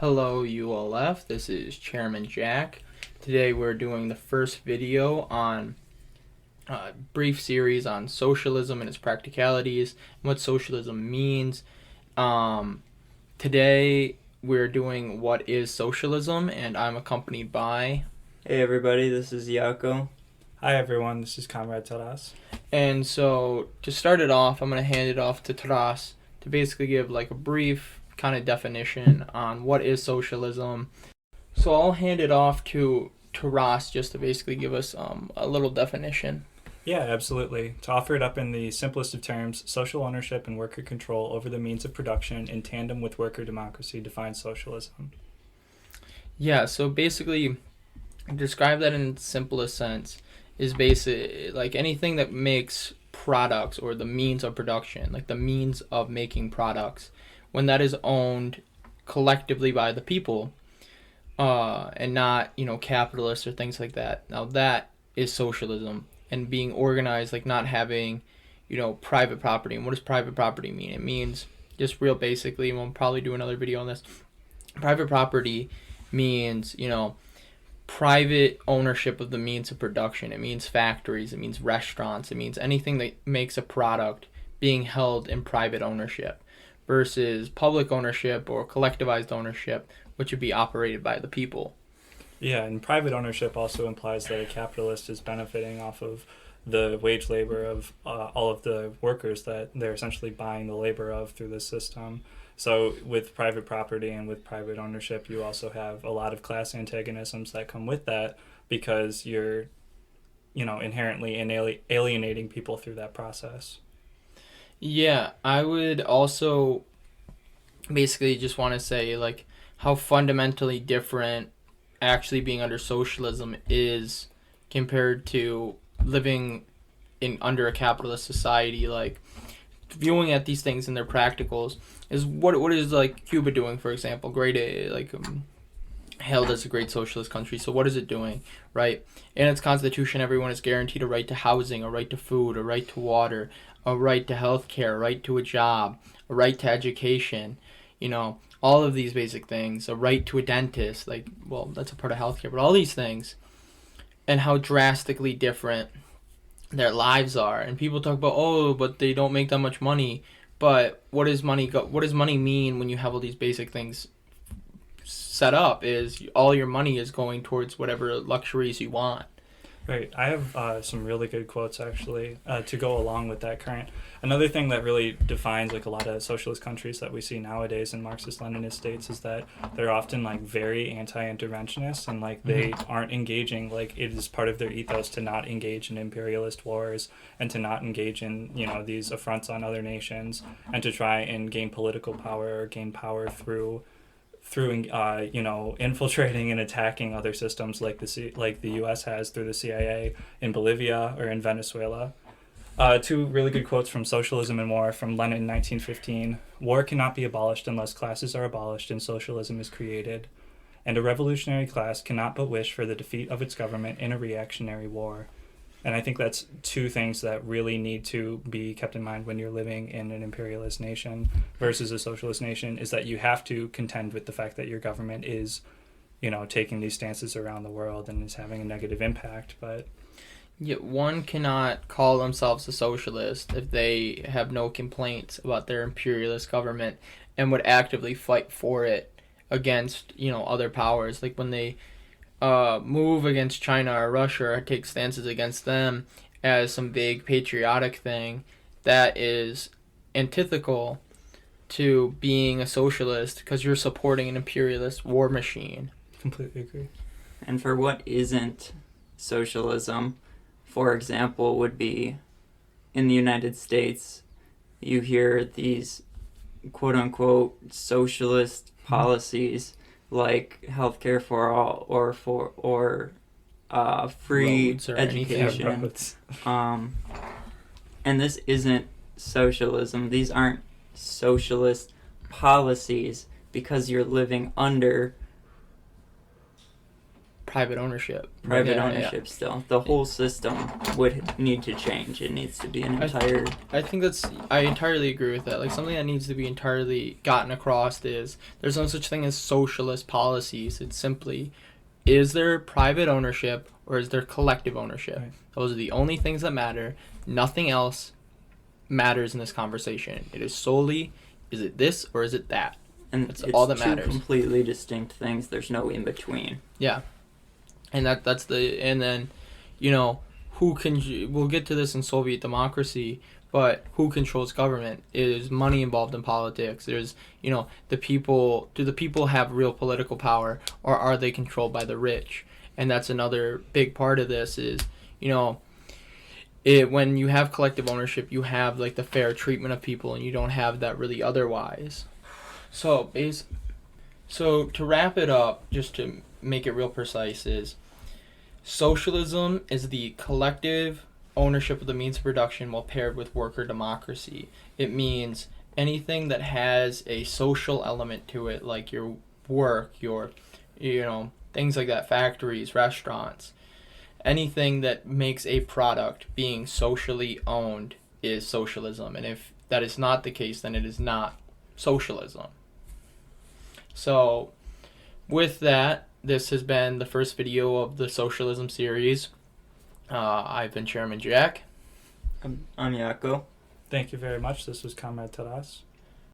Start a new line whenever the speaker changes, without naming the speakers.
Hello ULF, this is Chairman Jack. Today we're doing the first video on a brief series on socialism and its practicalities and what socialism means. Today we're doing what is socialism, and I'm accompanied by...
Hey everybody, this is Jacko.
Hi everyone, this is comrade Taras.
And so to start it off, I'm going to hand it off to Taras to basically give like a brief kind of definition on what is socialism. So I'll hand it off to Ross just to basically give us a little definition.
Yeah, absolutely. To offer it up in the simplest of terms, social ownership and worker control over the means of production in tandem with worker democracy defines socialism.
Yeah, so basically, describe that in its simplest sense is basically like anything that makes products or the means of production, like the means of making products, when that is owned collectively by the people, and not, capitalists or things like that. Now that is socialism, and being organized, like not having, private property. And what does private property mean? It means, just real basically, and we'll probably do another video on this, private property means, private ownership of the means of production. It means factories, it means restaurants, it means anything that makes a product being held in private ownership, versus public ownership or collectivized ownership, which would be operated by the people.
Yeah, and private ownership also implies that a capitalist is benefiting off of the wage labor of all of the workers that they're essentially buying the labor of through this system. So with private property and with private ownership, you also have a lot of class antagonisms that come with that, because you're, inherently alienating people through that process.
Yeah, I would also basically just want to say like how fundamentally different actually being under socialism is compared to living under a capitalist society. Like viewing at these things in their practicals is what is like Cuba doing, for example, hailed as a great socialist country. So what is it doing, right? In its constitution, everyone is guaranteed a right to housing, a right to food, a right to water, a right to health care, a right to a job, a right to education, all of these basic things, a right to a dentist, that's a part of healthcare, but all these things, and how drastically different their lives are. And people talk about, but they don't make that much money. But what does money mean when you have all these basic things set up? Is all your money is going towards whatever luxuries you want.
Right. I have some really good quotes, actually, to go along with that current. Another thing that really defines like a lot of socialist countries that we see nowadays in Marxist-Leninist states is that they're often like very anti-interventionist, and like they aren't engaging, like it is part of their ethos to not engage in imperialist wars and to not engage in, these affronts on other nations, and to try and gain political power or gain power through infiltrating and attacking other systems like the U.S. has through the CIA in Bolivia or in Venezuela. Two really good quotes from Socialism and War from Lenin in 1915. War cannot be abolished unless classes are abolished and socialism is created. And a revolutionary class cannot but wish for the defeat of its government in a reactionary war. And I think that's two things that really need to be kept in mind when you're living in an imperialist nation versus a socialist nation, is that you have to contend with the fact that your government is, taking these stances around the world and is having a negative impact. But
yet one cannot call themselves a socialist if they have no complaints about their imperialist government and would actively fight for it against, other powers. Like when they move against China or Russia or take stances against them as some big patriotic thing, that is antithetical to being a socialist, because you're supporting an imperialist war machine.
Completely agree.
And for what isn't socialism, for example, would be in the United States, you hear these quote-unquote socialist policies like healthcare for all or free education. And this isn't socialism. These aren't socialist policies, because you're living under
private ownership.
Private
Yeah,
ownership still. The whole system would need to change. It needs to be an entire...
I entirely agree with that. Like, something that needs to be entirely gotten across is there's no such thing as socialist policies. It's simply, is there private ownership or is there collective ownership?
Right.
Those are the only things that matter. Nothing else matters in this conversation. It is solely, is it this or is it that?
And
That's
it's
all that
two
matters.
completely distinct things. There's no in between.
Yeah. And and then, we'll get to this in Soviet democracy, but who controls government? Is money involved in politics? There's, do the people have real political power, or are they controlled by the rich? And that's another big part of this is, when you have collective ownership, you have like the fair treatment of people, and you don't have that really otherwise. So to wrap it up, just to make it real precise, is socialism is the collective ownership of the means of production while paired with worker democracy. It means anything that has a social element to it, like your work, your, things like that, factories, restaurants. Anything that makes a product being socially owned is socialism. And if that is not the case, then it is not socialism. So, with that, this has been the first video of the Socialism series. I've been Chairman Jack.
I'm Jacko.
Thank you very much. This was Comrade Taras.